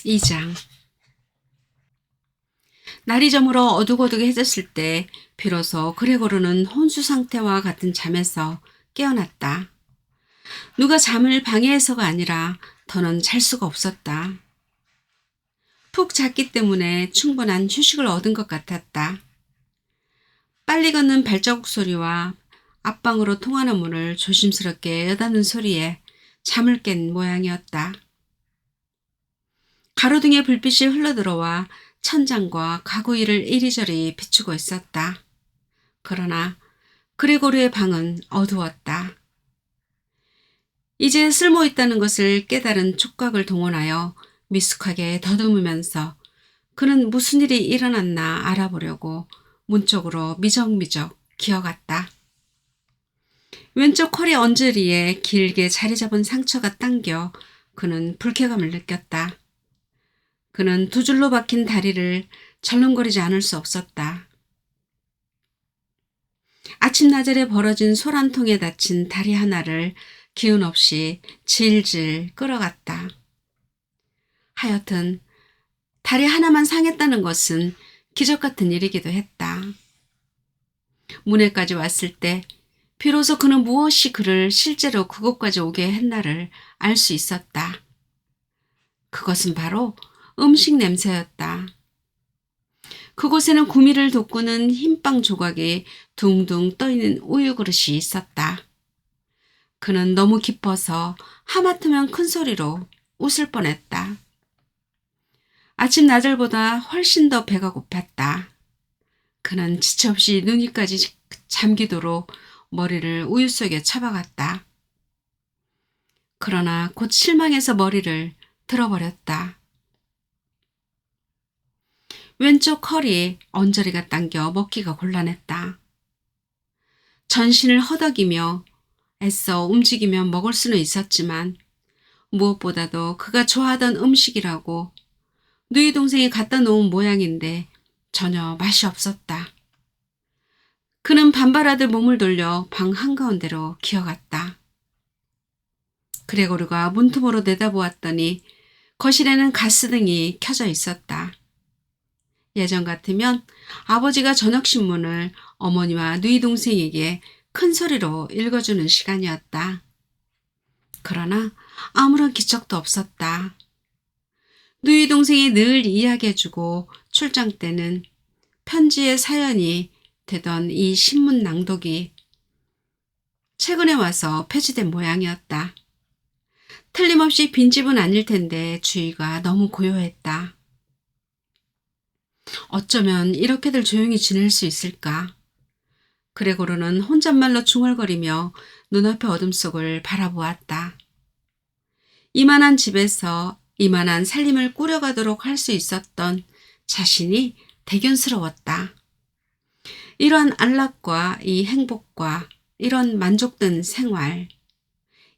2장. 날이 저물어 어둑어둑해졌을 때 비로소 그레고르는 혼수 상태와 같은 잠에서 깨어났다. 누가 잠을 방해해서가 아니라 더는 잘 수가 없었다. 푹 잤기 때문에 충분한 휴식을 얻은 것 같았다. 빨리 걷는 발자국 소리와 앞방으로 통하는 문을 조심스럽게 여닫는 소리에 잠을 깬 모양이었다. 가로등의 불빛이 흘러들어와 천장과 가구 위를 이리저리 비추고 있었다. 그러나 그레고르의 방은 어두웠다. 이제 쓸모있다는 것을 깨달은 촉각을 동원하여 미숙하게 더듬으면서 그는 무슨 일이 일어났나 알아보려고 문 쪽으로 미적미적 기어갔다. 왼쪽 허리 언저리에 길게 자리 잡은 상처가 당겨 그는 불쾌감을 느꼈다. 그는 두 줄로 박힌 다리를 절름거리지 않을 수 없었다. 아침나절에 벌어진 소란통에 닫힌 다리 하나를 기운 없이 질질 끌어갔다. 하여튼 다리 하나만 상했다는 것은 기적 같은 일이기도 했다. 문에까지 왔을 때 비로소 그는 무엇이 그를 실제로 그곳까지 오게 했나를 알 수 있었다. 그것은 바로 음식 냄새였다. 그곳에는 구미를 돋구는 흰빵 조각이 둥둥 떠있는 우유 그릇이 있었다. 그는 너무 기뻐서 하마터면 큰 소리로 웃을 뻔했다. 아침 나절보다 훨씬 더 배가 고팠다. 그는 지체 없이 눈이까지 잠기도록 머리를 우유 속에 처박았다. 그러나 곧 실망해서 머리를 들어버렸다. 왼쪽 허리 언저리가 당겨 먹기가 곤란했다. 전신을 허덕이며 애써 움직이며 먹을 수는 있었지만 무엇보다도 그가 좋아하던 음식이라고 누이 동생이 갖다 놓은 모양인데 전혀 맛이 없었다. 그는 반발하듯 몸을 돌려 방 한가운데로 기어갔다. 그레고르가 문틈으로 내다보았더니 거실에는 가스등이 켜져 있었다. 예전 같으면 아버지가 저녁신문을 어머니와 누이 동생에게 큰 소리로 읽어주는 시간이었다. 그러나 아무런 기척도 없었다. 누이 동생이 늘 이야기해주고 출장 때는 편지의 사연이 되던 이 신문 낭독이 최근에 와서 폐지된 모양이었다. 틀림없이 빈집은 아닐 텐데 주위가 너무 고요했다. 어쩌면 이렇게들 조용히 지낼 수 있을까? 그레고르는 혼잣말로 중얼거리며 눈앞의 어둠 속을 바라보았다. 이만한 집에서 이만한 살림을 꾸려가도록 할 수 있었던 자신이 대견스러웠다. 이러한 안락과 이 행복과 이런 만족된 생활,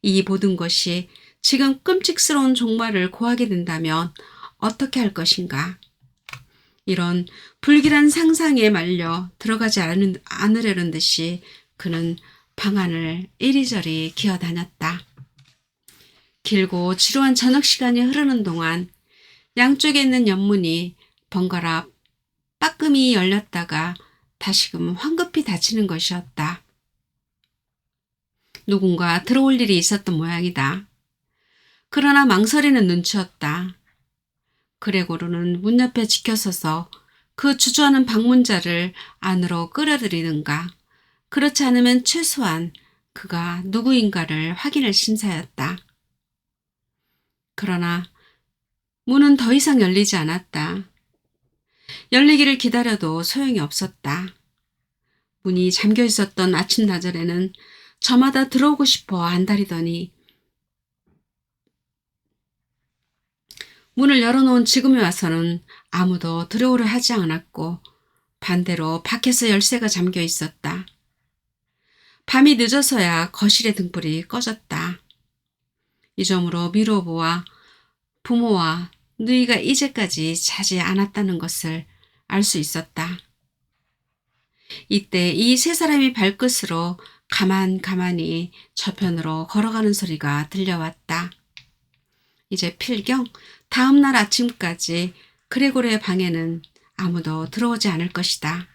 이 모든 것이 지금 끔찍스러운 종말을 고하게 된다면 어떻게 할 것인가? 이런 불길한 상상에 말려 들어가지 않으려는 듯이 그는 방 안을 이리저리 기어다녔다. 길고 지루한 저녁 시간이 흐르는 동안 양쪽에 있는 연문이 번갈아 빠끔히 열렸다가 다시금 황급히 닫히는 것이었다. 누군가 들어올 일이 있었던 모양이다. 그러나 망설이는 눈치였다. 그레고르는 문 옆에 지켜서서 그 주저하는 방문자를 안으로 끌어들이는가, 그렇지 않으면 최소한 그가 누구인가를 확인할 심사였다. 그러나 문은 더 이상 열리지 않았다. 열리기를 기다려도 소용이 없었다. 문이 잠겨 있었던 아침나절에는 저마다 들어오고 싶어 안달이더니 문을 열어놓은 지금에 와서는 아무도 들어오려 하지 않았고 반대로 밖에서 열쇠가 잠겨 있었다. 밤이 늦어서야 거실의 등불이 꺼졌다. 이 점으로 미로보와 부모와 누이가 이제까지 자지 않았다는 것을 알 수 있었다. 이때 이 세 사람이 발끝으로 가만히 저편으로 걸어가는 소리가 들려왔다. 이제 필경 다음날 아침까지 그레고르의 방에는 아무도 들어오지 않을 것이다.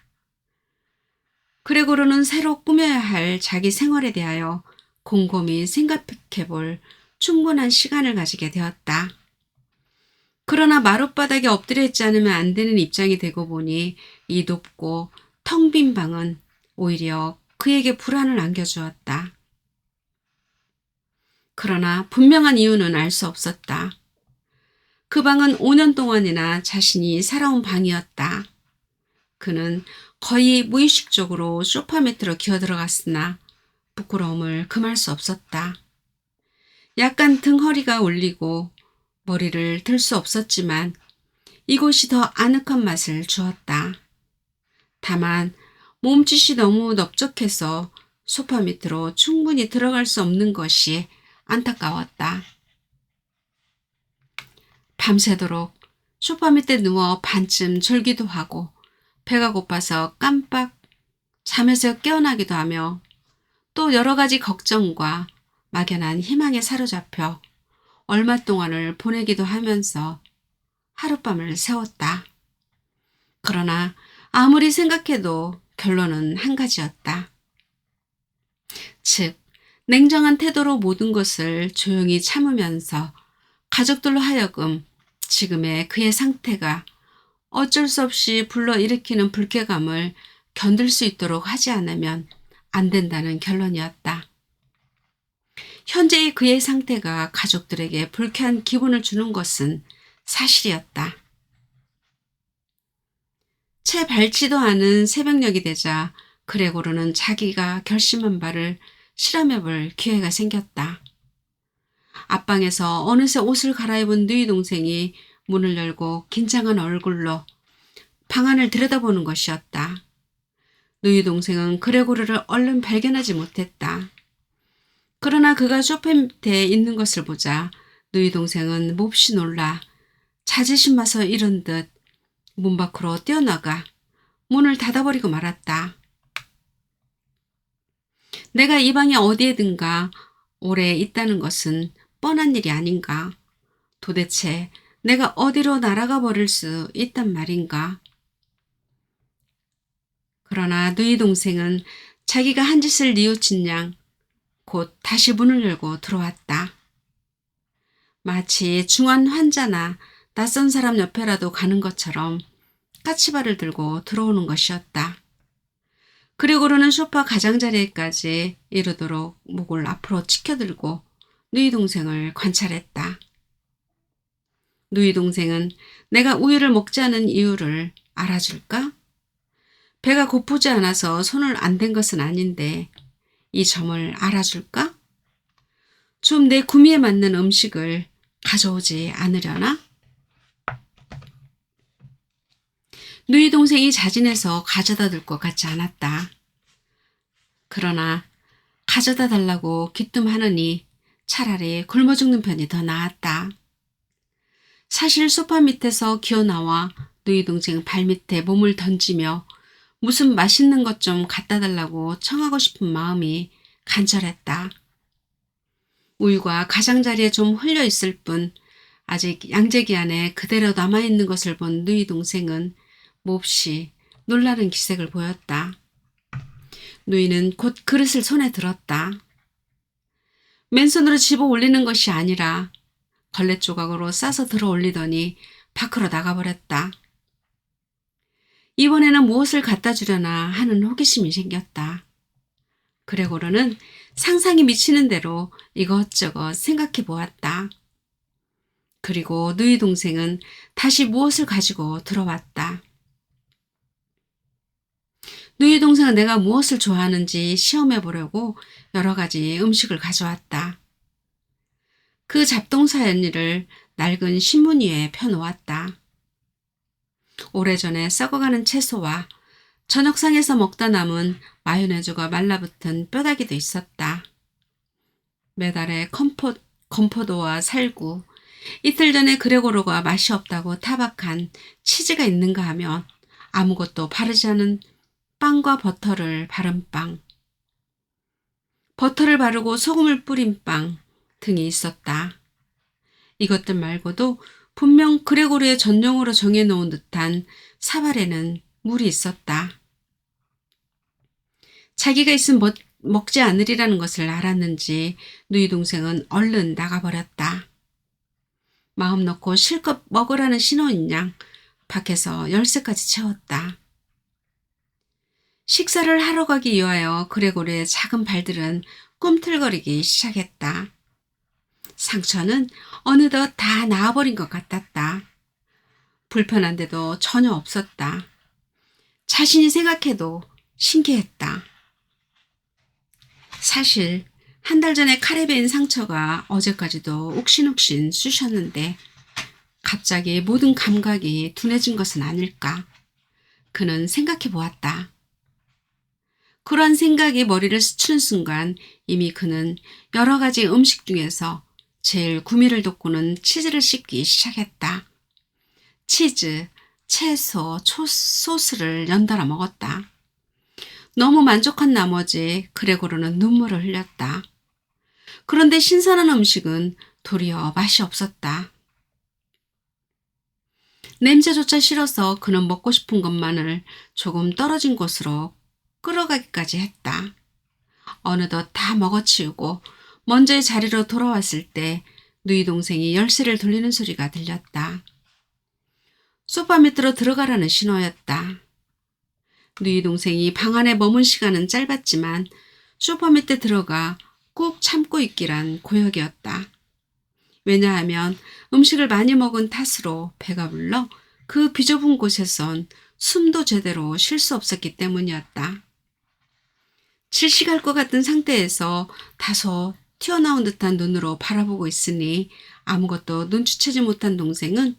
그레고르는 새로 꾸며야 할 자기 생활에 대하여 곰곰이 생각해 볼 충분한 시간을 가지게 되었다. 그러나 마룻바닥에 엎드려 있지 않으면 안 되는 입장이 되고 보니 이 높고 텅 빈 방은 오히려 그에게 불안을 안겨주었다. 그러나 분명한 이유는 알 수 없었다. 그 방은 5년 동안이나 자신이 살아온 방이었다. 그는 거의 무의식적으로 소파 밑으로 기어들어갔으나 부끄러움을 금할 수 없었다. 약간 등허리가 울리고 머리를 들 수 없었지만 이곳이 더 아늑한 맛을 주었다. 다만 몸짓이 너무 넓적해서 소파 밑으로 충분히 들어갈 수 없는 것이 안타까웠다. 밤새도록 소파 밑에 누워 반쯤 졸기도 하고 배가 고파서 깜빡 잠에서 깨어나기도 하며 또 여러 가지 걱정과 막연한 희망에 사로잡혀 얼마 동안을 보내기도 하면서 하룻밤을 새웠다. 그러나 아무리 생각해도 결론은 한 가지였다. 즉, 냉정한 태도로 모든 것을 조용히 참으면서 가족들로 하여금 지금의 그의 상태가 어쩔 수 없이 불러일으키는 불쾌감을 견딜 수 있도록 하지 않으면 안 된다는 결론이었다. 현재의 그의 상태가 가족들에게 불쾌한 기분을 주는 것은 사실이었다. 채 밝지도 않은 새벽녘이 되자 그레고르는 자기가 결심한 바를 실험해 볼 기회가 생겼다. 앞방에서 어느새 옷을 갈아입은 누이 동생이 문을 열고 긴장한 얼굴로 방 안을 들여다보는 것이었다. 누이 동생은 그레고르를 얼른 발견하지 못했다. 그러나 그가 소파 밑에 있는 것을 보자 누이 동생은 몹시 놀라 자존심 마서 이른 듯 문 밖으로 뛰어나가 문을 닫아버리고 말았다. 내가 이 방에 어디에든가 오래 있다는 것은 뻔한 일이 아닌가? 도대체 내가 어디로 날아가 버릴 수 있단 말인가? 그러나 누이 동생은 자기가 한 짓을 뉘우친 양 곧 다시 문을 열고 들어왔다. 마치 중환 환자나 낯선 사람 옆에라도 가는 것처럼 까치발을 들고 들어오는 것이었다. 그리고는 소파 가장자리에까지 이르도록 목을 앞으로 치켜들고 누이 동생을 관찰했다. 누이 동생은 내가 우유를 먹지 않은 이유를 알아줄까? 배가 고프지 않아서 손을 안 댄 것은 아닌데 이 점을 알아줄까? 좀 내 구미에 맞는 음식을 가져오지 않으려나? 누이 동생이 자진해서 가져다 줄 것 같지 않았다. 그러나 가져다 달라고 귀뜸하느니 차라리 굶어 죽는 편이 더 나았다. 사실 소파 밑에서 기어나와 누이 동생 발밑에 몸을 던지며 무슨 맛있는 것 좀 갖다 달라고 청하고 싶은 마음이 간절했다. 우유가 가장자리에 좀 흘려 있을 뿐 아직 양재기 안에 그대로 남아있는 것을 본 누이 동생은 몹시 놀라는 기색을 보였다. 누이는 곧 그릇을 손에 들었다. 맨손으로 집어 올리는 것이 아니라 걸레 조각으로 싸서 들어 올리더니 밖으로 나가버렸다. 이번에는 무엇을 갖다 주려나 하는 호기심이 생겼다. 그레고르는 상상이 미치는 대로 이것저것 생각해 보았다. 그리고 누이 동생은 다시 무엇을 가지고 들어왔다. 누이 동생은 내가 무엇을 좋아하는지 시험해 보려고 여러 가지 음식을 가져왔다. 그 잡동사니를 낡은 신문 위에 펴놓았다. 오래전에 썩어가는 채소와 저녁상에서 먹다 남은 마요네즈가 말라붙은 뼈다귀도 있었다. 매달에 건포도와 살구, 이틀 전에 그레고르가 맛이 없다고 타박한 치즈가 있는가 하면 아무것도 바르지 않은 빵과 버터를 바른 빵, 버터를 바르고 소금을 뿌린 빵 등이 있었다. 이것들 말고도 분명 그레고르의 전용으로 정해놓은 듯한 사발에는 물이 있었다. 자기가 있으면 먹지 않으리라는 것을 알았는지 누이 동생은 얼른 나가버렸다. 마음 놓고 실컷 먹으라는 신호인 양 밖에서 열쇠까지 채웠다. 식사를 하러 가기 위하여 그레고르의 작은 발들은 꿈틀거리기 시작했다. 상처는 어느덧 다 나아버린 것 같았다. 불편한데도 전혀 없었다. 자신이 생각해도 신기했다. 사실 한 달 전에 칼에 베인 상처가 어제까지도 욱신욱신 쑤셨는데 갑자기 모든 감각이 둔해진 것은 아닐까. 그는 생각해 보았다. 그러한 생각이 머리를 스치는 순간 이미 그는 여러 가지 음식 중에서 제일 구미를 돋구는 치즈를 씹기 시작했다. 치즈, 채소, 소스를 연달아 먹었다. 너무 만족한 나머지 그레고르는 눈물을 흘렸다. 그런데 신선한 음식은 도리어 맛이 없었다. 냄새조차 싫어서 그는 먹고 싶은 것만을 조금 떨어진 곳으로 끌어가기까지 했다. 어느덧 다 먹어치우고 먼저의 자리로 돌아왔을 때 누이 동생이 열쇠를 돌리는 소리가 들렸다. 소파 밑으로 들어가라는 신호였다. 누이 동생이 방 안에 머문 시간은 짧았지만 소파 밑에 들어가 꾹 참고 있기란 고역이었다. 왜냐하면 음식을 많이 먹은 탓으로 배가 불러 그 비좁은 곳에선 숨도 제대로 쉴 수 없었기 때문이었다. 질식할 것 같은 상태에서 다소 튀어나온 듯한 눈으로 바라보고 있으니 아무것도 눈치채지 못한 동생은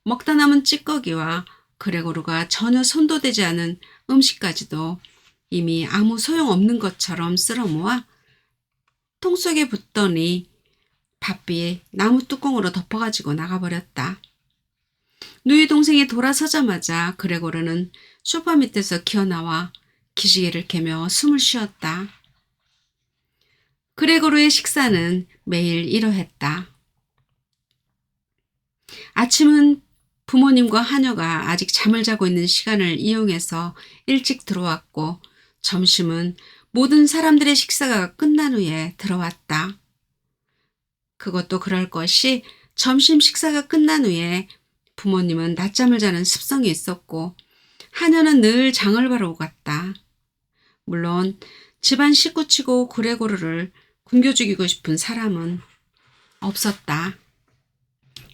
먹다 남은 찌꺼기와 그레고르가 전혀 손도 대지 않은 음식까지도 이미 아무 소용없는 것처럼 쓸어 모아 통 속에 붓더니 바삐 나무 뚜껑으로 덮어가지고 나가버렸다. 누이 동생이 돌아서자마자 그레고르는 소파 밑에서 기어나와 기지개를 캐며 숨을 쉬었다. 그레고르의 식사는 매일 이러했다. 아침은 부모님과 하녀가 아직 잠을 자고 있는 시간을 이용해서 일찍 들어왔고 점심은 모든 사람들의 식사가 끝난 후에 들어왔다. 그것도 그럴 것이 점심 식사가 끝난 후에 부모님은 낮잠을 자는 습성이 있었고 하녀는 늘 장을 보러 갔다. 물론 집안 식구치고 그레고르를 굶겨 죽이고 싶은 사람은 없었다.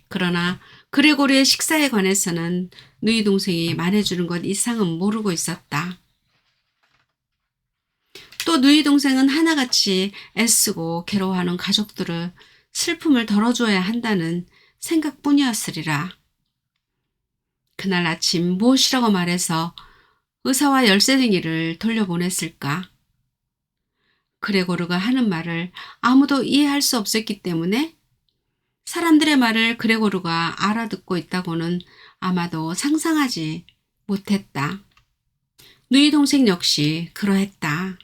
그러나 그레고르의 식사에 관해서는 누이 동생이 말해주는 것 이상은 모르고 있었다. 또 누이 동생은 하나같이 애쓰고 괴로워하는 가족들을 슬픔을 덜어줘야 한다는 생각뿐이었으리라. 그날 아침 무엇이라고 말해서 의사와 열쇠쟁이를 돌려보냈을까? 그레고르가 하는 말을 아무도 이해할 수 없었기 때문에 사람들의 말을 그레고르가 알아듣고 있다고는 아마도 상상하지 못했다. 누이 동생 역시 그러했다.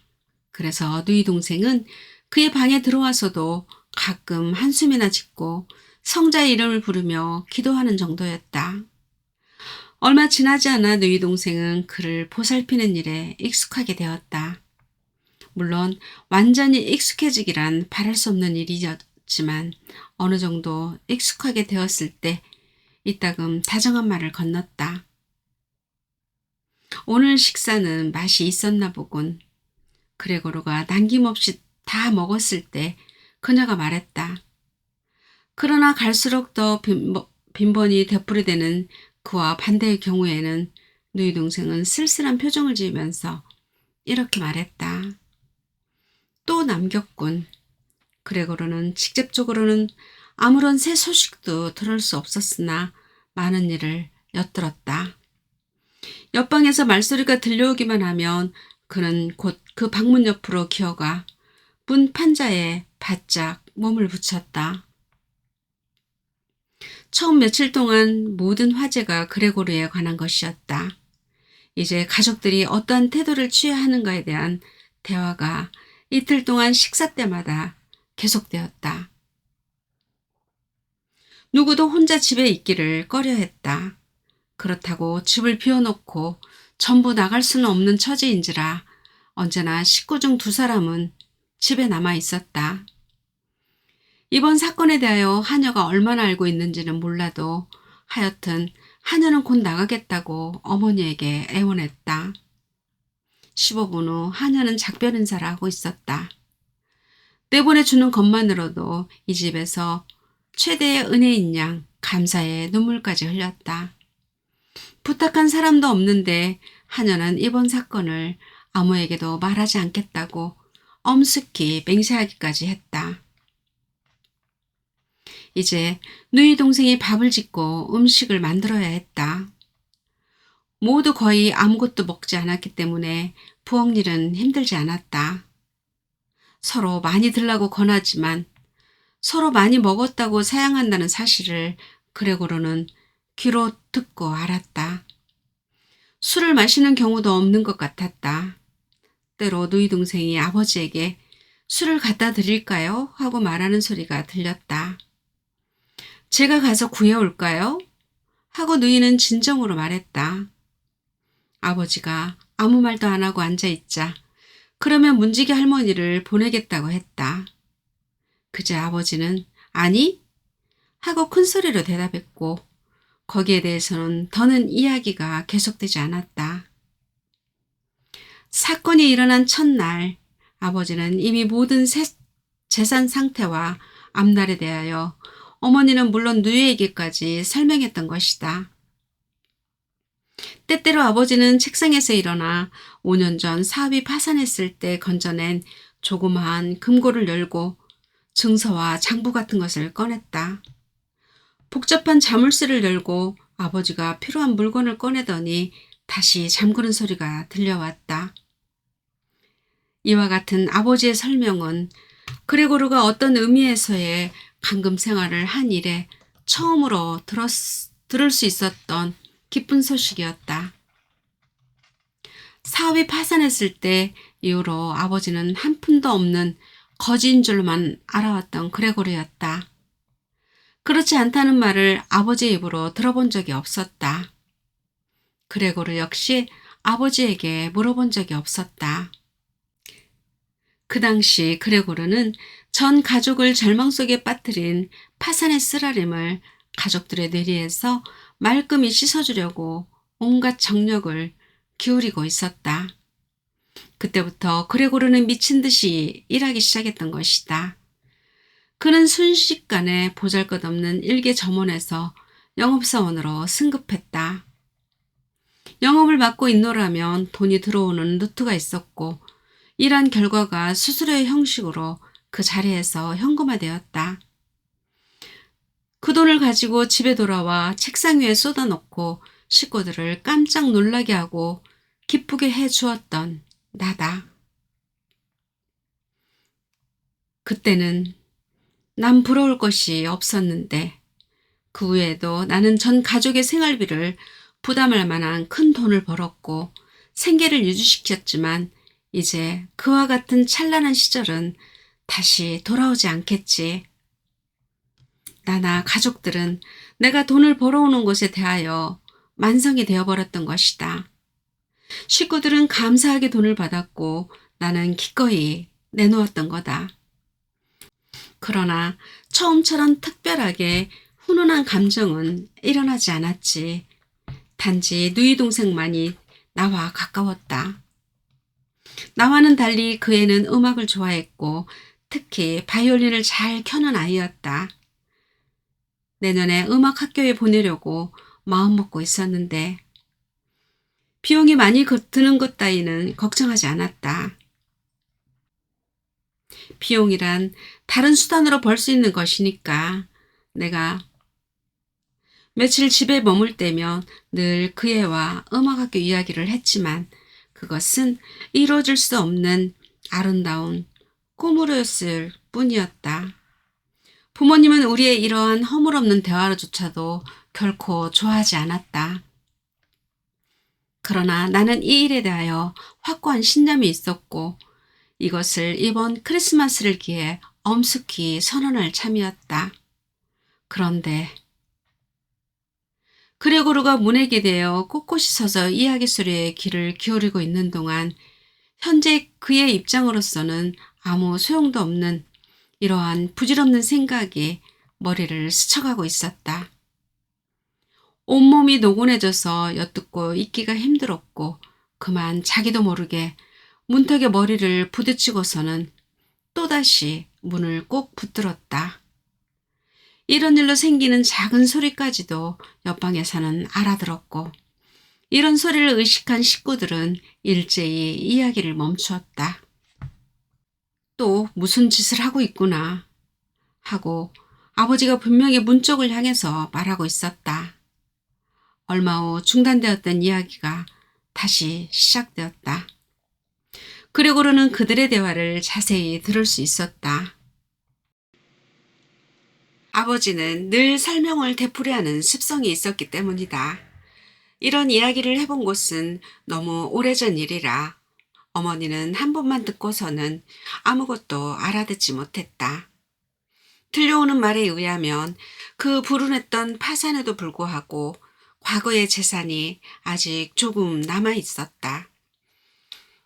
그래서 누이 동생은 그의 방에 들어와서도 가끔 한숨이나 짓고 성자의 이름을 부르며 기도하는 정도였다. 얼마 지나지 않아 누이 동생은 그를 보살피는 일에 익숙하게 되었다. 물론 완전히 익숙해지기란 바랄 수 없는 일이었지만 어느 정도 익숙하게 되었을 때 이따금 다정한 말을 건넜다. 오늘 식사는 맛이 있었나 보군. 그레고르가 남김없이 다 먹었을 때 그녀가 말했다. 그러나 갈수록 더 빈번히 되풀이되는 그와 반대의 경우에는 누이 동생은 쓸쓸한 표정을 지으면서 이렇게 말했다. 또 남겼군. 그레고르는 직접적으로는 아무런 새 소식도 들을 수 없었으나 많은 일을 엿들었다. 옆방에서 말소리가 들려오기만 하면 그는 곧 그 방문 옆으로 기어가 문 판자에 바짝 몸을 붙였다. 처음 며칠 동안 모든 화제가 그레고르에 관한 것이었다. 이제 가족들이 어떠한 태도를 취해야 하는가에 대한 대화가 이틀 동안 식사 때마다 계속되었다. 누구도 혼자 집에 있기를 꺼려했다. 그렇다고 집을 비워놓고 전부 나갈 수는 없는 처지인지라 언제나 식구 중 두 사람은 집에 남아 있었다. 이번 사건에 대하여 하녀가 얼마나 알고 있는지는 몰라도 하여튼 하녀는 곧 나가겠다고 어머니에게 애원했다. 15분 후 하녀는 작별 인사를 하고 있었다. 내보내주는 것만으로도 이 집에서 최대의 은혜인 양 감사의 눈물까지 흘렸다. 부탁한 사람도 없는데 하녀는 이번 사건을 아무에게도 말하지 않겠다고 엄숙히 맹세하기까지 했다. 이제 누이 동생이 밥을 짓고 음식을 만들어야 했다. 모두 거의 아무것도 먹지 않았기 때문에 부엌 일은 힘들지 않았다. 서로 많이 들라고 권하지만 서로 많이 먹었다고 사양한다는 사실을 그레고르는 귀로 듣고 알았다. 술을 마시는 경우도 없는 것 같았다. 때로 누이 동생이 아버지에게 술을 갖다 드릴까요? 하고 말하는 소리가 들렸다. 제가 가서 구해올까요? 하고 누이는 진정으로 말했다. 아버지가 아무 말도 안 하고 앉아있자 그러면 문지기 할머니를 보내겠다고 했다. 그제 아버지는 아니? 하고 큰 소리로 대답했고 거기에 대해서는 더는 이야기가 계속되지 않았다. 사건이 일어난 첫날 아버지는 이미 모든 재산 상태와 앞날에 대하여 어머니는 물론 누이에게까지 설명했던 것이다. 때때로 아버지는 책상에서 일어나 5년 전 사업이 파산했을 때 건져낸 조그마한 금고를 열고 증서와 장부 같은 것을 꺼냈다. 복잡한 자물쇠를 열고 아버지가 필요한 물건을 꺼내더니 다시 잠그는 소리가 들려왔다. 이와 같은 아버지의 설명은 그레고르가 어떤 의미에서의 감금 생활을 한 일에 처음으로 들을 수 있었던 기쁜 소식이었다. 사업이 파산했을 때 이후로 아버지는 한 푼도 없는 거지인 줄만 알아왔던 그레고르였다. 그렇지 않다는 말을 아버지의 입으로 들어본 적이 없었다. 그레고르 역시 아버지에게 물어본 적이 없었다. 그 당시 그레고르는 전 가족을 절망 속에 빠뜨린 파산의 쓰라림을 가족들의 뇌리에서 말끔히 씻어주려고 온갖 정력을 기울이고 있었다. 그때부터 그레고르는 미친 듯이 일하기 시작했던 것이다. 그는 순식간에 보잘것없는 일개 점원에서 영업사원으로 승급했다. 영업을 맡고 있노라면 돈이 들어오는 루트가 있었고 일한 결과가 수수료의 형식으로 그 자리에서 현금화되었다. 그 돈을 가지고 집에 돌아와 책상 위에 쏟아놓고 식구들을 깜짝 놀라게 하고 기쁘게 해주었던 나다. 그때는 난 부러울 것이 없었는데 그 후에도 나는 전 가족의 생활비를 부담할 만한 큰 돈을 벌었고 생계를 유지시켰지만 이제 그와 같은 찬란한 시절은 다시 돌아오지 않겠지. 나나 가족들은 내가 돈을 벌어오는 것에 대하여 만성이 되어버렸던 것이다. 식구들은 감사하게 돈을 받았고 나는 기꺼이 내놓았던 거다. 그러나 처음처럼 특별하게 훈훈한 감정은 일어나지 않았지. 단지 누이 동생만이 나와 가까웠다. 나와는 달리 그 애는 음악을 좋아했고 특히 바이올린을 잘 켜는 아이였다. 내년에 음악 학교에 보내려고 마음먹고 있었는데 비용이 많이 드는 것 따위는 걱정하지 않았다. 비용이란 다른 수단으로 벌 수 있는 것이니까 내가 며칠 집에 머물 때면 늘 그 애와 음악학교 이야기를 했지만 그것은 이루어질 수 없는 아름다운 꿈으로였을 뿐이었다. 부모님은 우리의 이러한 허물없는 대화조차도 결코 좋아하지 않았다. 그러나 나는 이 일에 대하여 확고한 신념이 있었고 이것을 이번 크리스마스를 기해 엄숙히 선언할 참이었다. 그런데 그레고르가 문에 기대어 꼿꼿이 서서 이야기 소리에 귀를 기울이고 있는 동안 현재 그의 입장으로서는 아무 소용도 없는 이러한 부질없는 생각이 머리를 스쳐가고 있었다. 온몸이 노곤해져서 엿듣고 있기가 힘들었고 그만 자기도 모르게 문턱에 머리를 부딪히고서는 또다시 문을 꼭 붙들었다. 이런 일로 생기는 작은 소리까지도 옆방에서는 알아들었고 이런 소리를 의식한 식구들은 일제히 이야기를 멈추었다. 또 무슨 짓을 하고 있구나 하고 아버지가 분명히 문 쪽을 향해서 말하고 있었다. 얼마 후 중단되었던 이야기가 다시 시작되었다. 그레고르는 그들의 대화를 자세히 들을 수 있었다. 아버지는 늘 설명을 되풀이하는 습성이 있었기 때문이다. 이런 이야기를 해본 곳은 너무 오래전 일이라 어머니는 한 번만 듣고서는 아무것도 알아듣지 못했다. 들려오는 말에 의하면 그 불운했던 파산에도 불구하고 과거의 재산이 아직 조금 남아 있었다.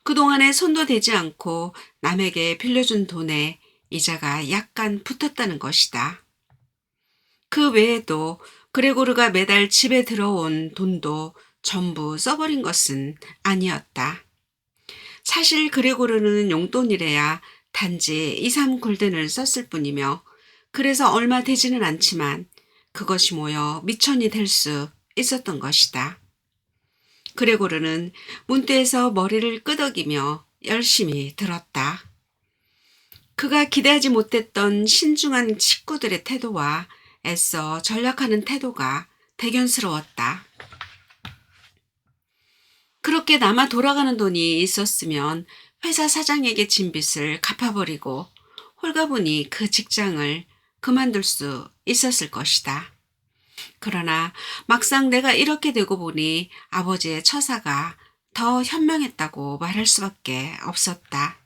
그동안에 손도 대지 않고 남에게 빌려준 돈에 이자가 약간 붙었다는 것이다. 그 외에도 그레고르가 매달 집에 들어온 돈도 전부 써버린 것은 아니었다. 사실 그레고르는 용돈이래야 단지 2, 3골든을 썼을 뿐이며 그래서 얼마 되지는 않지만 그것이 모여 미천이 될 수 있었던 것이다. 그레고르는 문대에서 머리를 끄덕이며 열심히 들었다. 그가 기대하지 못했던 신중한 식구들의 태도와 애써 전략하는 태도가 대견스러웠다. 그렇게 남아 돌아가는 돈이 있었으면 회사 사장에게 진 빚을 갚아버리고 홀가분히 그 직장을 그만둘 수 있었을 것이다. 그러나 막상 내가 이렇게 되고 보니 아버지의 처사가 더 현명했다고 말할 수밖에 없었다.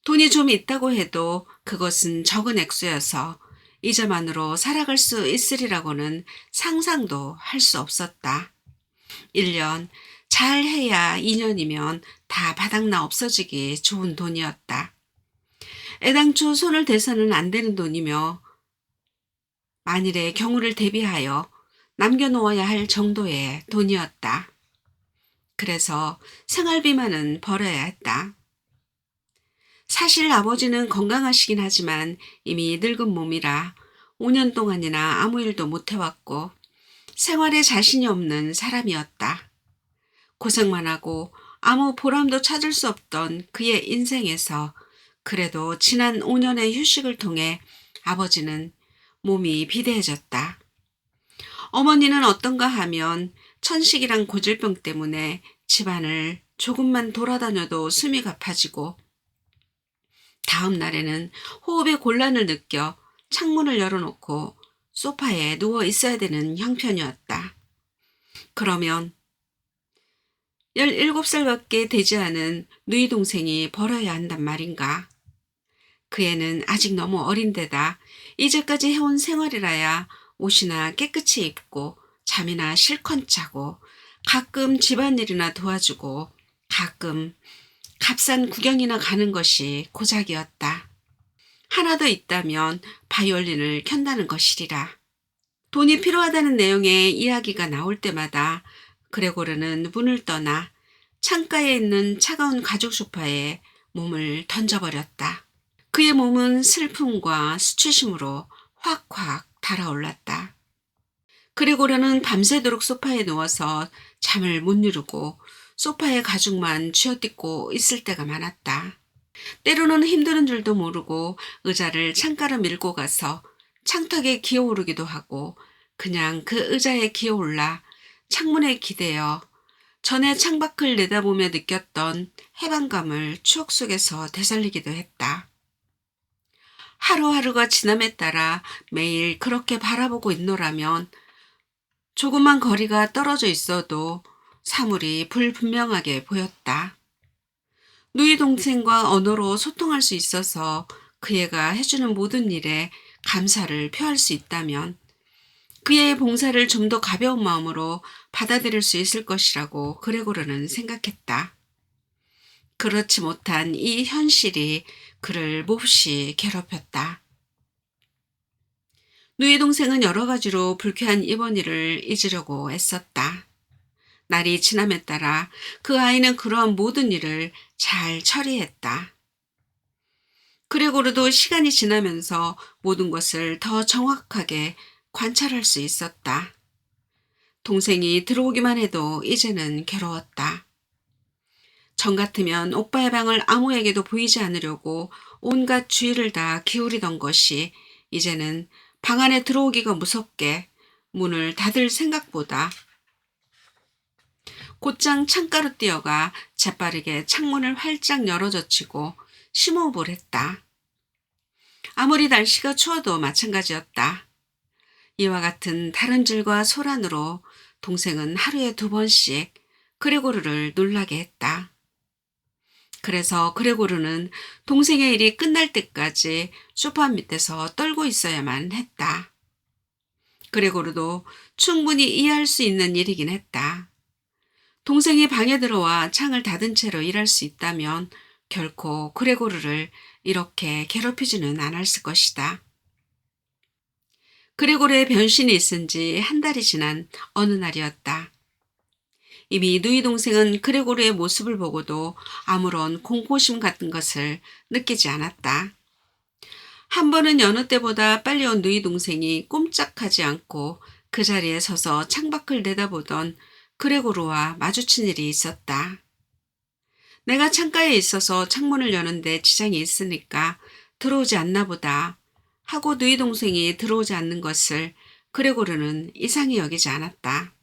돈이 좀 있다고 해도 그것은 적은 액수여서 이자만으로 살아갈 수 있으리라고는 상상도 할 수 없었다. 1년, 잘해야 2년이면 다 바닥나 없어지기 좋은 돈이었다. 애당초 손을 대서는 안 되는 돈이며 만일의 경우를 대비하여 남겨놓아야 할 정도의 돈이었다. 그래서 생활비만은 벌어야 했다. 사실 아버지는 건강하시긴 하지만 이미 늙은 몸이라 5년 동안이나 아무 일도 못해왔고 생활에 자신이 없는 사람이었다. 고생만 하고 아무 보람도 찾을 수 없던 그의 인생에서 그래도 지난 5년의 휴식을 통해 아버지는 몸이 비대해졌다. 어머니는 어떤가 하면 천식이랑 고질병 때문에 집안을 조금만 돌아다녀도 숨이 가파지고 다음 날에는 호흡에 곤란을 느껴 창문을 열어놓고 소파에 누워 있어야 되는 형편이었다. 그러면 17살밖에 되지 않은 누이 동생이 벌어야 한단 말인가. 그 애는 아직 너무 어린데다 이제까지 해온 생활이라야 옷이나 깨끗이 입고 잠이나 실컷 자고 가끔 집안일이나 도와주고 가끔 값싼 구경이나 가는 것이 고작이었다. 하나 더 있다면 바이올린을 켠다는 것이리라. 돈이 필요하다는 내용의 이야기가 나올 때마다 그레고르는 문을 떠나 창가에 있는 차가운 가죽 소파에 몸을 던져버렸다. 그의 몸은 슬픔과 수치심으로 확확 달아올랐다. 그레고르는 밤새도록 소파에 누워서 잠을 못 이루고 소파의 가죽만 쥐어뜯고 있을 때가 많았다. 때로는 힘드는 줄도 모르고 의자를 창가로 밀고 가서 창턱에 기어오르기도 하고 그냥 그 의자에 기어올라 창문에 기대어 전에 창밖을 내다보며 느꼈던 해방감을 추억 속에서 되살리기도 했다. 하루하루가 지남에 따라 매일 그렇게 바라보고 있노라면 조그만 거리가 떨어져 있어도 사물이 불분명하게 보였다. 누이 동생과 언어로 소통할 수 있어서 그 애가 해주는 모든 일에 감사를 표할 수 있다면 그의 봉사를 좀 더 가벼운 마음으로 받아들일 수 있을 것이라고 그레고르는 생각했다. 그렇지 못한 이 현실이 그를 몹시 괴롭혔다. 누이 동생은 여러 가지로 불쾌한 이번 일을 잊으려고 애썼다. 날이 지남에 따라 그 아이는 그러한 모든 일을 잘 처리했다. 그레고르도 시간이 지나면서 모든 것을 더 정확하게 관찰할 수 있었다. 동생이 들어오기만 해도 이제는 괴로웠다. 전 같으면 오빠의 방을 아무에게도 보이지 않으려고 온갖 주의를 다 기울이던 것이 이제는 방 안에 들어오기가 무섭게 문을 닫을 생각보다 곧장 창가로 뛰어가 재빠르게 창문을 활짝 열어젖히고 심호흡을 했다. 아무리 날씨가 추워도 마찬가지였다. 이와 같은 다른질과 소란으로 동생은 하루에 2번씩 그레고르를 놀라게 했다. 그래서 그레고르는 동생의 일이 끝날 때까지 소파 밑에서 떨고 있어야만 했다. 그레고르도 충분히 이해할 수 있는 일이긴 했다. 동생이 방에 들어와 창을 닫은 채로 일할 수 있다면 결코 그레고르를 이렇게 괴롭히지는 않았을 것이다. 그레고르의 변신이 있은 지 한 달이 지난 어느 날이었다. 이미 누이 동생은 그레고르의 모습을 보고도 아무런 공포심 같은 것을 느끼지 않았다. 한 번은 여느 때보다 빨리 온 누이 동생이 꼼짝하지 않고 그 자리에 서서 창밖을 내다보던 그레고르와 마주친 일이 있었다. 내가 창가에 있어서 창문을 여는데 지장이 있으니까 들어오지 않나 보다 하고 누이 동생이 들어오지 않는 것을 그레고르는 이상히 여기지 않았다.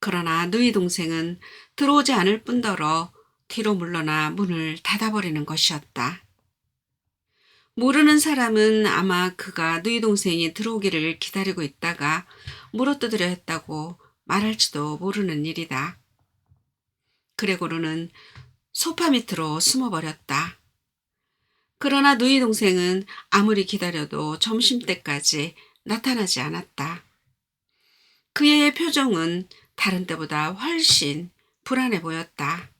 그러나 누이 동생은 들어오지 않을 뿐더러 뒤로 물러나 문을 닫아버리는 것이었다. 모르는 사람은 아마 그가 누이 동생이 들어오기를 기다리고 있다가 물어뜯으려 했다고 말할지도 모르는 일이다. 그레고르는 소파 밑으로 숨어버렸다. 그러나 누이 동생은 아무리 기다려도 점심때까지 나타나지 않았다. 그의 표정은 다른 때보다 훨씬 불안해 보였다.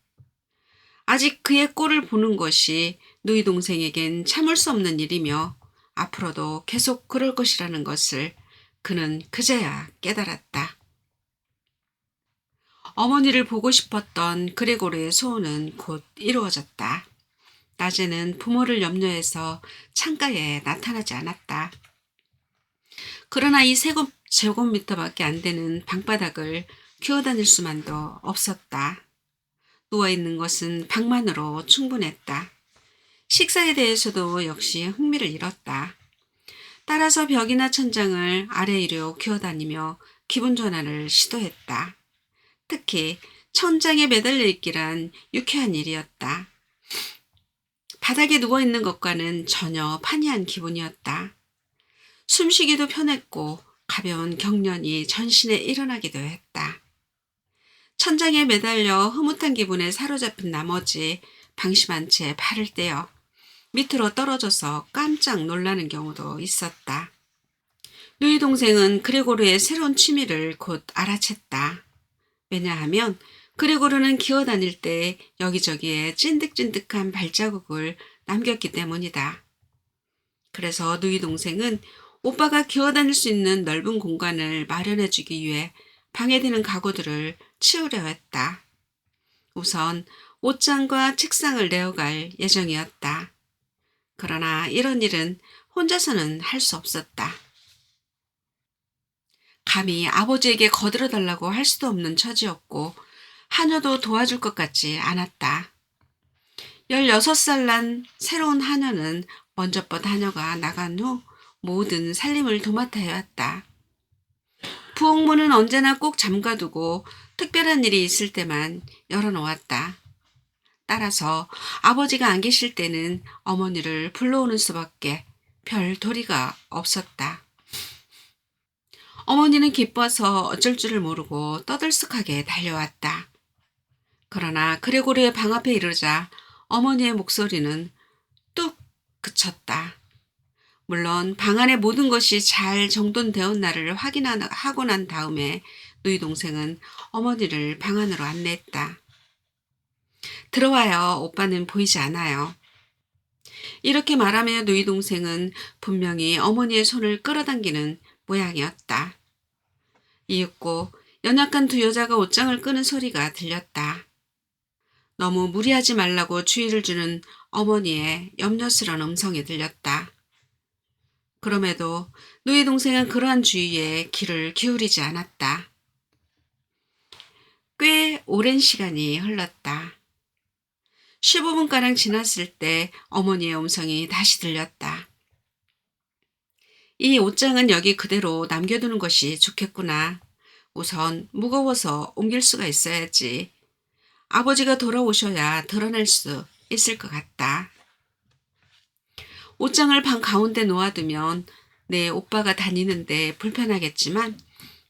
아직 그의 꼴을 보는 것이 누이 동생에겐 참을 수 없는 일이며 앞으로도 계속 그럴 것이라는 것을 그는 그제야 깨달았다. 어머니를 보고 싶었던 그레고르의 소원은 곧 이루어졌다. 낮에는 부모를 염려해서 창가에 나타나지 않았다. 그러나 이 제곱미터밖에 안 되는 방바닥을 기어다닐 수만도 없었다. 누워있는 것은 방만으로 충분했다. 식사에 대해서도 역시 흥미를 잃었다. 따라서 벽이나 천장을 아래 위로 기어다니며 기분 전환을 시도했다. 특히 천장에 매달려 있기란 유쾌한 일이었다. 바닥에 누워있는 것과는 전혀 판이한 기분이었다. 숨쉬기도 편했고 가벼운 경련이 전신에 일어나기도 했다. 천장에 매달려 흐뭇한 기분에 사로잡힌 나머지 방심한 채 발을 떼어 밑으로 떨어져서 깜짝 놀라는 경우도 있었다. 누이 동생은 그레고르의 새로운 취미를 곧 알아챘다. 왜냐하면 그레고르는 기어다닐 때 여기저기에 찐득찐득한 발자국을 남겼기 때문이다. 그래서 누이 동생은 오빠가 기어다닐 수 있는 넓은 공간을 마련해주기 위해 방해되는 가구들을 치우려 했다. 우선 옷장과 책상을 내어갈 예정이었다. 그러나 이런 일은 혼자서는 할 수 없었다. 감히 아버지에게 거들어달라고 할 수도 없는 처지였고 하녀도 도와줄 것 같지 않았다. 16살 난 새로운 하녀는 먼저껏 하녀가 나간 후 모든 살림을 도맡아 해왔다. 부엌문은 언제나 꼭 잠가두고 특별한 일이 있을 때만 열어놓았다. 따라서 아버지가 안 계실 때는 어머니를 불러오는 수밖에 별 도리가 없었다. 어머니는 기뻐서 어쩔 줄을 모르고 떠들썩하게 달려왔다. 그러나 그레고르의 방 앞에 이르자 어머니의 목소리는 뚝 그쳤다. 물론 방 안의 모든 것이 잘 정돈되었나를 확인하고 난 다음에 누이 동생은 어머니를 방 안으로 안내했다. 들어와요. 오빠는 보이지 않아요. 이렇게 말하며 누이 동생은 분명히 어머니의 손을 끌어당기는 모양이었다. 이윽고 연약한 두 여자가 옷장을 끄는 소리가 들렸다. 너무 무리하지 말라고 주의를 주는 어머니의 염려스러운 음성이 들렸다. 그럼에도 누이 동생은 그러한 주의에 귀를 기울이지 않았다. 꽤 오랜 시간이 흘렀다. 15분가량 지났을 때 어머니의 음성이 다시 들렸다. 이 옷장은 여기 그대로 남겨두는 것이 좋겠구나. 우선 무거워서 옮길 수가 있어야지. 아버지가 돌아오셔야 드러낼 수 있을 것 같다. 옷장을 방 가운데 놓아두면 내 오빠가 다니는데 불편하겠지만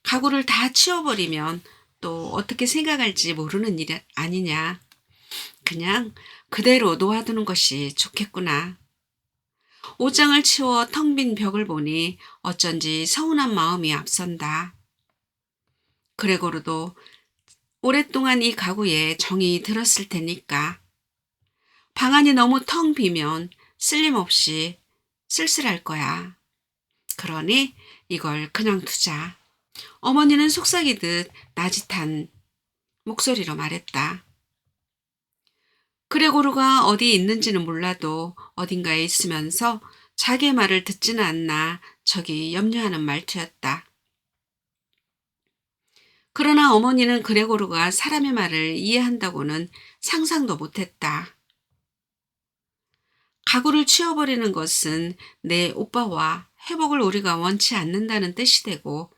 가구를 다 치워버리면 또 어떻게 생각할지 모르는 일 아니냐. 그냥 그대로 놓아두는 것이 좋겠구나. 옷장을 치워 텅 빈 벽을 보니 어쩐지 서운한 마음이 앞선다. 그레고르도 오랫동안 이 가구에 정이 들었을 테니까. 방 안이 너무 텅 비면 쓸림없이 쓸쓸할 거야. 그러니 이걸 그냥 두자. 어머니는 속삭이듯 나짓한 목소리로 말했다. 그레고르가 어디 있는지는 몰라도 어딘가에 있으면서 자기의 말을 듣지는 않나 저기 염려하는 말투였다. 그러나 어머니는 그레고르가 사람의 말을 이해한다고는 상상도 못했다. 가구를 치워버리는 것은 내 오빠와 회복을 우리가 원치 않는다는 뜻이 되고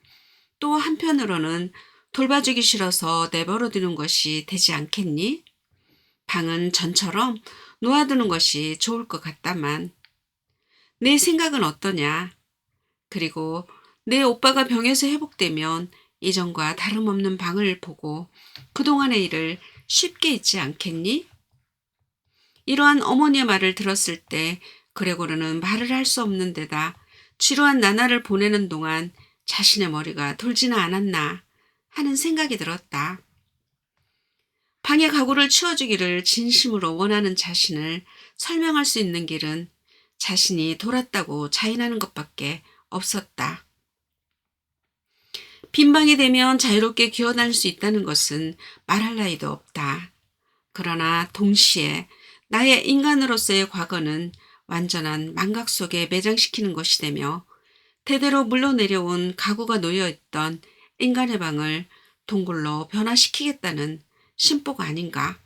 또 한편으로는 돌봐주기 싫어서 내버려두는 것이 되지 않겠니? 방은 전처럼 놓아두는 것이 좋을 것 같다만 내 생각은 어떠냐? 그리고 내 오빠가 병에서 회복되면 이전과 다름없는 방을 보고 그동안의 일을 쉽게 잊지 않겠니? 이러한 어머니의 말을 들었을 때 그레고르는 말을 할 수 없는 데다 지루한 나날을 보내는 동안 자신의 머리가 돌지는 않았나 하는 생각이 들었다. 방의 가구를 치워주기를 진심으로 원하는 자신을 설명할 수 있는 길은 자신이 돌았다고 자인하는 것밖에 없었다. 빈방이 되면 자유롭게 기어다닐 수 있다는 것은 말할 나위도 없다. 그러나 동시에 나의 인간으로서의 과거는 완전한 망각 속에 매장시키는 것이 되며 대대로 물러내려온 가구가 놓여있던 인간의 방을 동굴로 변화시키겠다는 심보가 아닌가.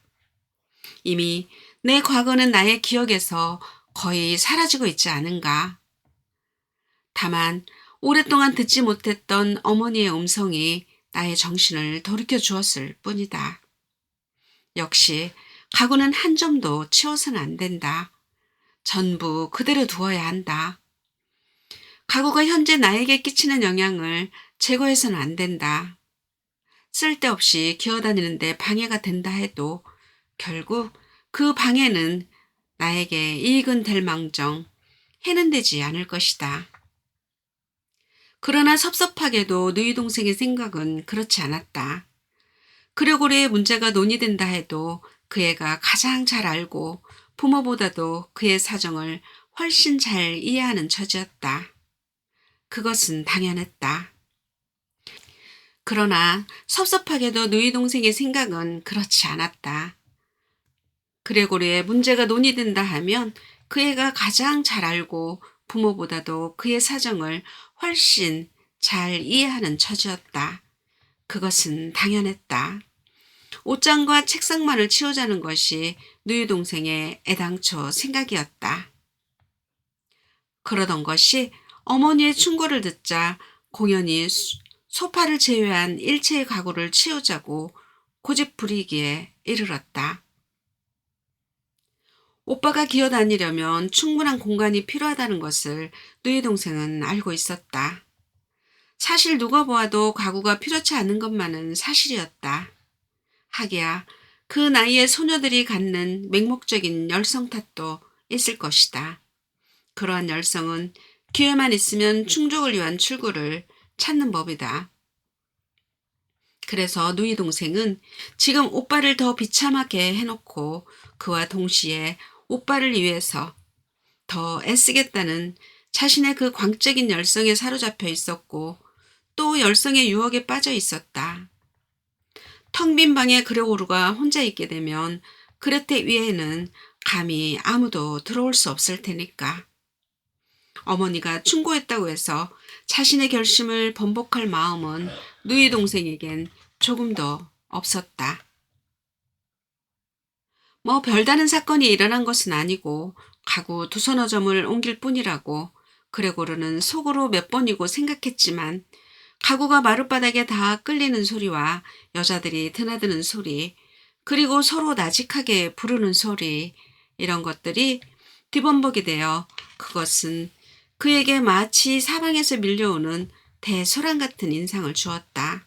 이미 내 과거는 나의 기억에서 거의 사라지고 있지 않은가. 다만 오랫동안 듣지 못했던 어머니의 음성이 나의 정신을 돌이켜 주었을 뿐이다. 역시 가구는 한 점도 치워서는 안 된다. 전부 그대로 두어야 한다. 가구가 현재 나에게 끼치는 영향을 제거해서는 안 된다. 쓸데없이 기어다니는데 방해가 된다 해도 결국 그 방해는 나에게 이익은 될 망정 해는 되지 않을 것이다. 그러나 섭섭하게도 누이 동생의 생각은 그렇지 않았다. 그레고르의 문제가 논의된다 해도 그 애가 가장 잘 알고 부모보다도 그의 사정을 훨씬 잘 이해하는 처지였다. 그것은 당연했다. 그러나 섭섭하게도 누이 동생의 생각은 그렇지 않았다. 그레고르의 문제가 논의된다 하면 그 애가 가장 잘 알고 부모보다도 그의 사정을 훨씬 잘 이해하는 처지였다. 그것은 당연했다. 옷장과 책상만을 치우자는 것이 누이 동생의 애당초 생각이었다. 그러던 것이 어머니의 충고를 듣자 공연히 소파를 제외한 일체의 가구를 치우자고 고집부리기에 이르렀다. 오빠가 기어다니려면 충분한 공간이 필요하다는 것을 누이 동생은 알고 있었다. 사실 누가 보아도 가구가 필요치 않은 것만은 사실이었다. 하기야 그 나이에 소녀들이 갖는 맹목적인 열성 탓도 있을 것이다. 그러한 열성은 기회만 있으면 충족을 위한 출구를 찾는 법이다. 그래서 누이 동생은 지금 오빠를 더 비참하게 해놓고 그와 동시에 오빠를 위해서 더 애쓰겠다는 자신의 그 광적인 열성에 사로잡혀 있었고 또 열성의 유혹에 빠져 있었다. 텅 빈 방에 그레고르가 혼자 있게 되면 그레테 위에는 감히 아무도 들어올 수 없을 테니까. 어머니가 충고했다고 해서 자신의 결심을 번복할 마음은 누이 동생에겐 조금도 없었다. 뭐 별다른 사건이 일어난 것은 아니고 가구 두서너점을 옮길 뿐이라고 그레고르는 속으로 몇 번이고 생각했지만 가구가 마룻바닥에 다 끌리는 소리와 여자들이 드나드는 소리, 그리고 서로 나직하게 부르는 소리, 이런 것들이 뒤범벅이 되어 그것은 그에게 마치 사방에서 밀려오는 대소란 같은 인상을 주었다.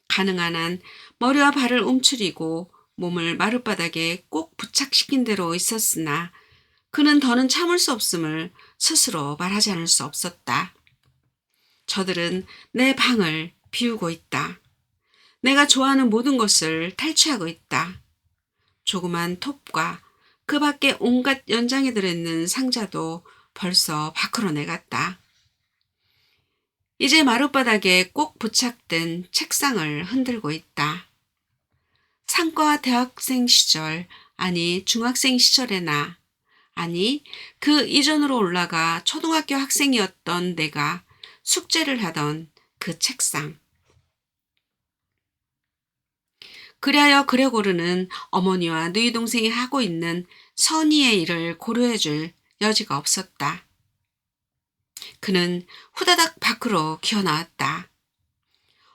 가능한 한 머리와 발을 움츠리고 몸을 마룻바닥에 꼭 부착시킨 대로 있었으나 그는 더는 참을 수 없음을 스스로 말하지 않을 수 없었다. 저들은 내 방을 비우고 있다. 내가 좋아하는 모든 것을 탈취하고 있다. 조그만 톱과 그 밖에 온갖 연장이 들어있는 상자도 벌써 밖으로 내갔다. 이제 마룻바닥에 꼭 부착된 책상을 흔들고 있다. 상과 대학생 시절, 아니 중학생 시절의 나, 아니 그 이전으로 올라가 초등학교 학생이었던 내가 숙제를 하던 그 책상. 그리하여 그레고르는 어머니와 누이 동생이 하고 있는 선의의 일을 고려해 줄 여지가 없었다. 그는 후다닥 밖으로 기어나왔다.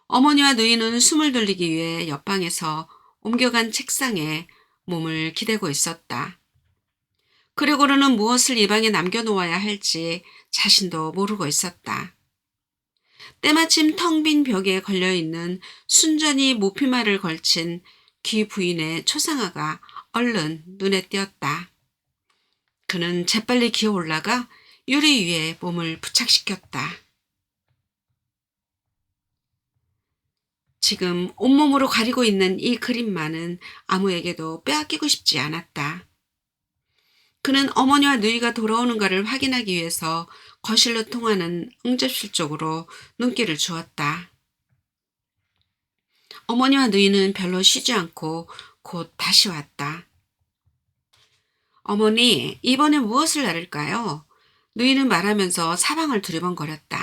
어머니와 누이는 숨을 돌리기 위해 옆방에서 옮겨간 책상에 몸을 기대고 있었다. 그레고르는 무엇을 이 방에 남겨놓아야 할지 자신도 모르고 있었다. 때마침 텅 빈 벽에 걸려있는 순전히 모피마를 걸친 귀 부인의 초상화가 얼른 눈에 띄었다. 그는 재빨리 기어 올라가 유리 위에 몸을 부착시켰다. 지금 온몸으로 가리고 있는 이 그림만은 아무에게도 빼앗기고 싶지 않았다. 그는 어머니와 누이가 돌아오는가를 확인하기 위해서 거실로 통하는 응접실 쪽으로 눈길을 주었다. 어머니와 누이는 별로 쉬지 않고 곧 다시 왔다. 어머니, 이번에 무엇을 나를까요? 누이는 말하면서 사방을 두리번거렸다.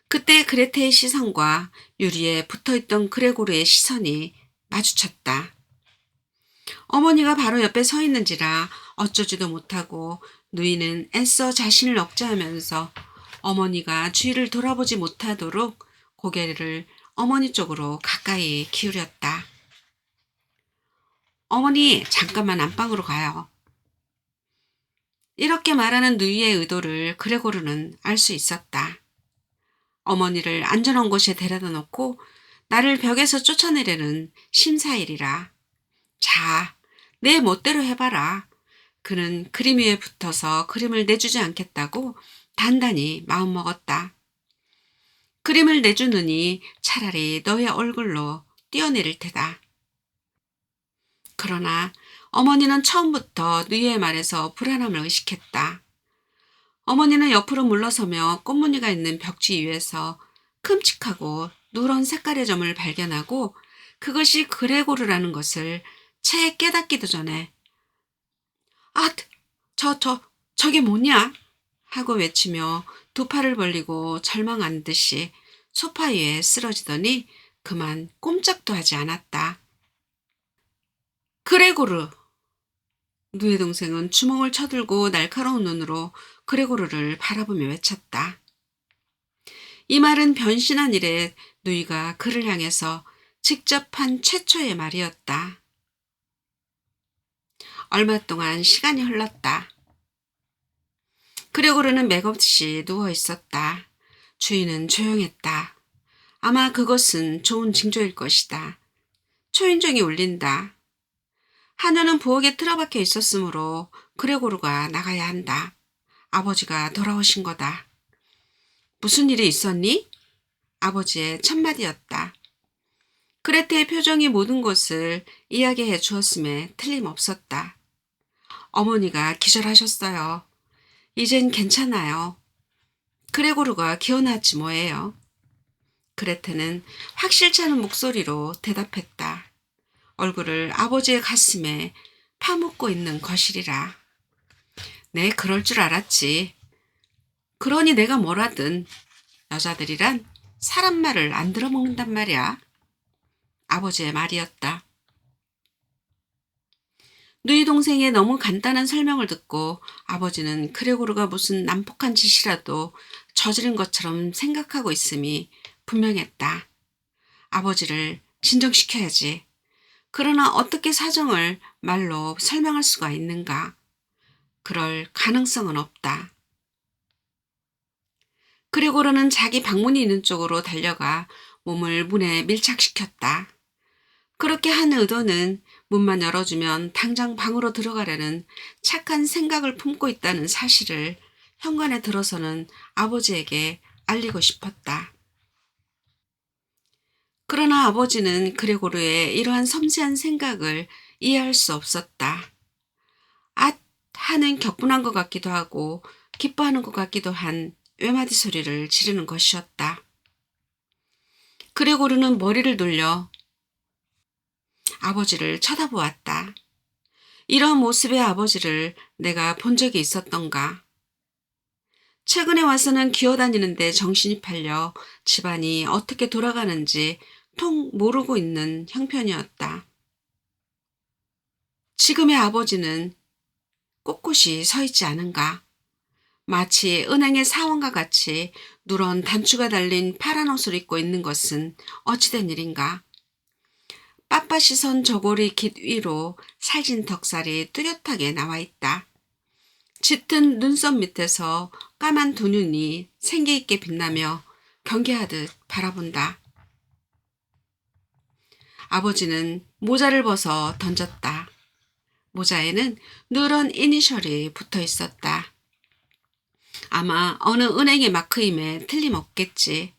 그때 그레테의 시선과 유리에 붙어있던 그레고르의 시선이 마주쳤다. 어머니가 바로 옆에 서 있는지라 어쩌지도 못하고 누이는 애써 자신을 억제하면서 어머니가 주위를 돌아보지 못하도록 고개를 어머니 쪽으로 가까이 기울였다. 어머니, 잠깐만 안방으로 가요. 이렇게 말하는 누이의 의도를 그레고르는 알 수 있었다. 어머니를 안전한 곳에 데려다 놓고 나를 벽에서 쫓아내려는 심사일이라. 자, 내 멋대로 해봐라. 그는 그림 위에 붙어서 그림을 내주지 않겠다고 단단히 마음먹었다. 그림을 내주느니 차라리 너의 얼굴로 뛰어내릴 테다. 그러나 어머니는 처음부터 누이의 말에서 불안함을 의식했다. 어머니는 옆으로 물러서며 꽃무늬가 있는 벽지 위에서 큼직하고 누런 색깔의 점을 발견하고 그것이 그레고르라는 것을 채 깨닫기도 전에 아, 저게 뭐냐? 하고 외치며 두 팔을 벌리고 절망한 듯이 소파 위에 쓰러지더니 그만 꼼짝도 하지 않았다. 그레고르! 누의 동생은 주먹을 쳐들고 날카로운 눈으로 그레고르를 바라보며 외쳤다. 이 말은 변신한 이래 누이가 그를 향해서 직접 한 최초의 말이었다. 얼마 동안 시간이 흘렀다. 그레고르는 맥없이 누워 있었다. 주인은 조용했다. 아마 그것은 좋은 징조일 것이다. 초인종이 울린다. 하녀는 부엌에 틀어박혀 있었으므로 그레고르가 나가야 한다. 아버지가 돌아오신 거다. 무슨 일이 있었니? 아버지의 첫마디였다. 그레테의 표정이 모든 것을 이야기해 주었음에 틀림없었다. 어머니가 기절하셨어요. 이젠 괜찮아요. 그레고르가 기어나왔지 뭐예요. 그레테는 확실치 않은 목소리로 대답했다. 얼굴을 아버지의 가슴에 파묻고 있는 것이리라. 네, 그럴 줄 알았지. 그러니 내가 뭐라든 여자들이란 사람 말을 안 들어먹는단 말이야. 아버지의 말이었다. 누이 동생의 너무 간단한 설명을 듣고 아버지는 그레고르가 무슨 난폭한 짓이라도 저지른 것처럼 생각하고 있음이 분명했다. 아버지를 진정시켜야지. 그러나 어떻게 사정을 말로 설명할 수가 있는가? 그럴 가능성은 없다. 그레고르는 자기 방문이 있는 쪽으로 달려가 몸을 문에 밀착시켰다. 그렇게 한 의도는 문만 열어주면 당장 방으로 들어가려는 착한 생각을 품고 있다는 사실을 현관에 들어서는 아버지에게 알리고 싶었다. 그러나 아버지는 그레고르의 이러한 섬세한 생각을 이해할 수 없었다. 앗! 하는 격분한 것 같기도 하고 기뻐하는 것 같기도 한 외마디 소리를 지르는 것이었다. 그레고르는 머리를 돌려 아버지를 쳐다보았다. 이런 모습의 아버지를 내가 본 적이 있었던가. 최근에 와서는 기어다니는데 정신이 팔려 집안이 어떻게 돌아가는지 통 모르고 있는 형편이었다. 지금의 아버지는 꼿꼿이 서 있지 않은가. 마치 은행의 사원과 같이 누런 단추가 달린 파란 옷을 입고 있는 것은 어찌된 일인가. 빳빳이 선 저고리 깃 위로 살진 덕살이 뚜렷하게 나와 있다. 짙은 눈썹 밑에서 까만 두 눈이 생기 있게 빛나며 경계하듯 바라본다. 아버지는 모자를 벗어 던졌다. 모자에는 누런 이니셜이 붙어 있었다. 아마 어느 은행의 마크임에 틀림없겠지.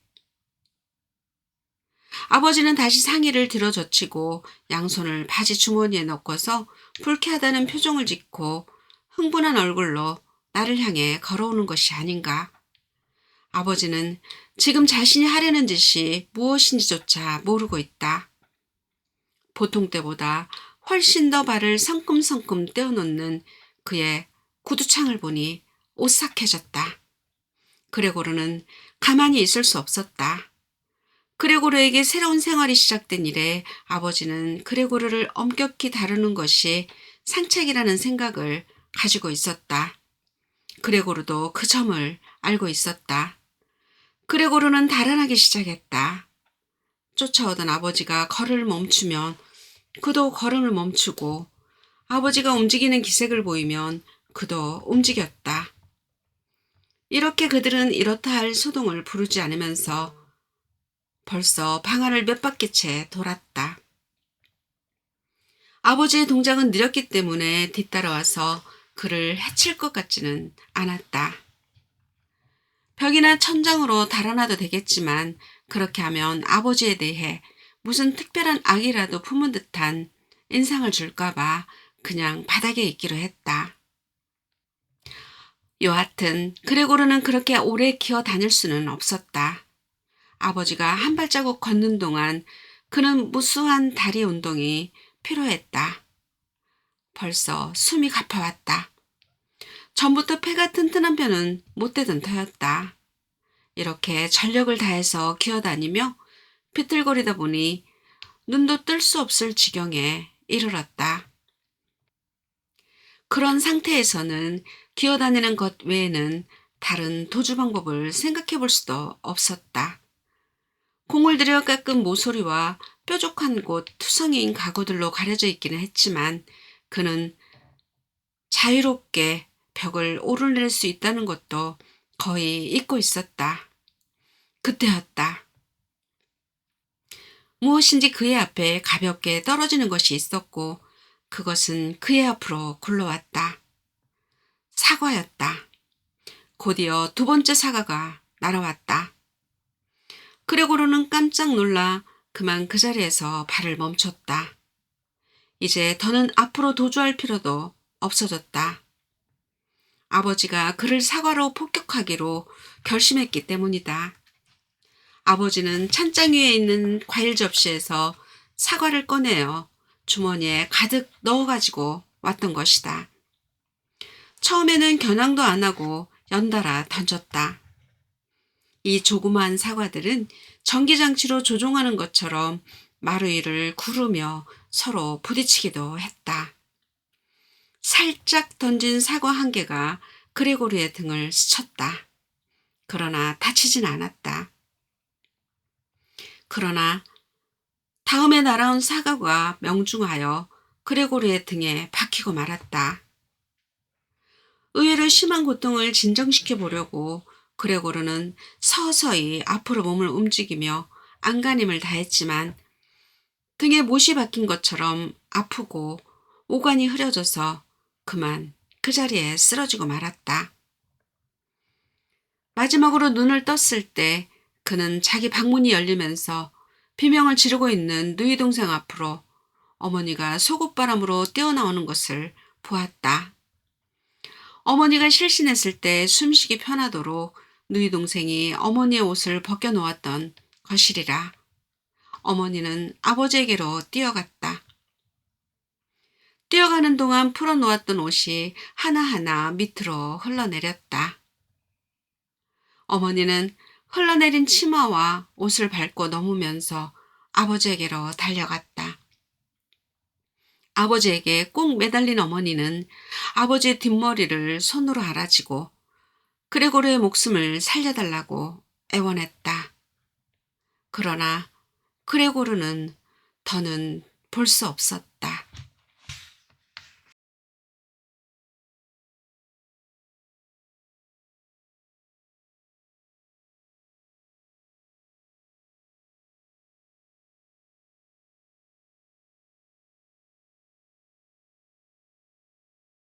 아버지는 다시 상의를 들어젖히고 양손을 바지 주머니에 넣고서 불쾌하다는 표정을 짓고 흥분한 얼굴로 나를 향해 걸어오는 것이 아닌가. 아버지는 지금 자신이 하려는 짓이 무엇인지조차 모르고 있다. 보통 때보다 훨씬 더 발을 성큼성큼 떼어놓는 그의 구두창을 보니 오싹해졌다. 그레고르는 가만히 있을 수 없었다. 그레고르에게 새로운 생활이 시작된 이래 아버지는 그레고르를 엄격히 다루는 것이 상책이라는 생각을 가지고 있었다. 그레고르도 그 점을 알고 있었다. 그레고르는 달아나기 시작했다. 쫓아오던 아버지가 걸음을 멈추면 그도 걸음을 멈추고 아버지가 움직이는 기색을 보이면 그도 움직였다. 이렇게 그들은 이렇다 할 소동을 부르지 않으면서 벌써 방 안을 몇 바퀴째 돌았다. 아버지의 동작은 느렸기 때문에 뒤따라와서 그를 해칠 것 같지는 않았다. 벽이나 천장으로 달아나도 되겠지만 그렇게 하면 아버지에 대해 무슨 특별한 악이라도 품은 듯한 인상을 줄까봐 그냥 바닥에 있기로 했다. 여하튼 그레고르는 그렇게 오래 기어 다닐 수는 없었다. 아버지가 한 발자국 걷는 동안 그는 무수한 다리 운동이 필요했다. 벌써 숨이 가파왔다. 전부터 폐가 튼튼한 편은 못되던 터였다. 이렇게 전력을 다해서 기어다니며 비틀거리다 보니 눈도 뜰 수 없을 지경에 이르렀다. 그런 상태에서는 기어다니는 것 외에는 다른 도주 방법을 생각해 볼 수도 없었다. 공을 들여 깎은 모서리와 뾰족한 곳 투성이인 가구들로 가려져 있기는 했지만 그는 자유롭게 벽을 오르낼 수 있다는 것도 거의 잊고 있었다. 그때였다. 무엇인지 그의 앞에 가볍게 떨어지는 것이 있었고 그것은 그의 앞으로 굴러왔다. 사과였다. 곧이어 두 번째 사과가 날아왔다. 그레고르는 깜짝 놀라 그만 그 자리에서 발을 멈췄다. 이제 더는 앞으로 도주할 필요도 없어졌다. 아버지가 그를 사과로 폭격하기로 결심했기 때문이다. 아버지는 찬장 위에 있는 과일 접시에서 사과를 꺼내어 주머니에 가득 넣어가지고 왔던 것이다. 처음에는 겨냥도 안 하고 연달아 던졌다. 이 조그마한 사과들은 전기장치로 조종하는 것처럼 마루 위를 구르며 서로 부딪히기도 했다. 살짝 던진 사과 한 개가 그레고르의 등을 스쳤다. 그러나 다치진 않았다. 그러나 다음에 날아온 사과가 명중하여 그레고르의 등에 박히고 말았다. 의외로 심한 고통을 진정시켜 보려고 그레고르는 서서히 앞으로 몸을 움직이며 안간힘을 다했지만 등에 못이 박힌 것처럼 아프고 오간이 흐려져서 그만 그 자리에 쓰러지고 말았다. 마지막으로 눈을 떴을 때 그는 자기 방문이 열리면서 비명을 지르고 있는 누이 동생 앞으로 어머니가 속옷바람으로 뛰어나오는 것을 보았다. 어머니가 실신했을 때 숨쉬기 편하도록 누이 동생이 어머니의 옷을 벗겨놓았던 것이리라. 어머니는 아버지에게로 뛰어갔다. 뛰어가는 동안 풀어놓았던 옷이 하나하나 밑으로 흘러내렸다. 어머니는 흘러내린 치마와 옷을 밟고 넘으면서 아버지에게로 달려갔다. 아버지에게 꼭 매달린 어머니는 아버지의 뒷머리를 손으로 알아쥐고 그레고르의 목숨을 살려달라고 애원했다. 그러나 그레고르는 더는 볼 수 없었다.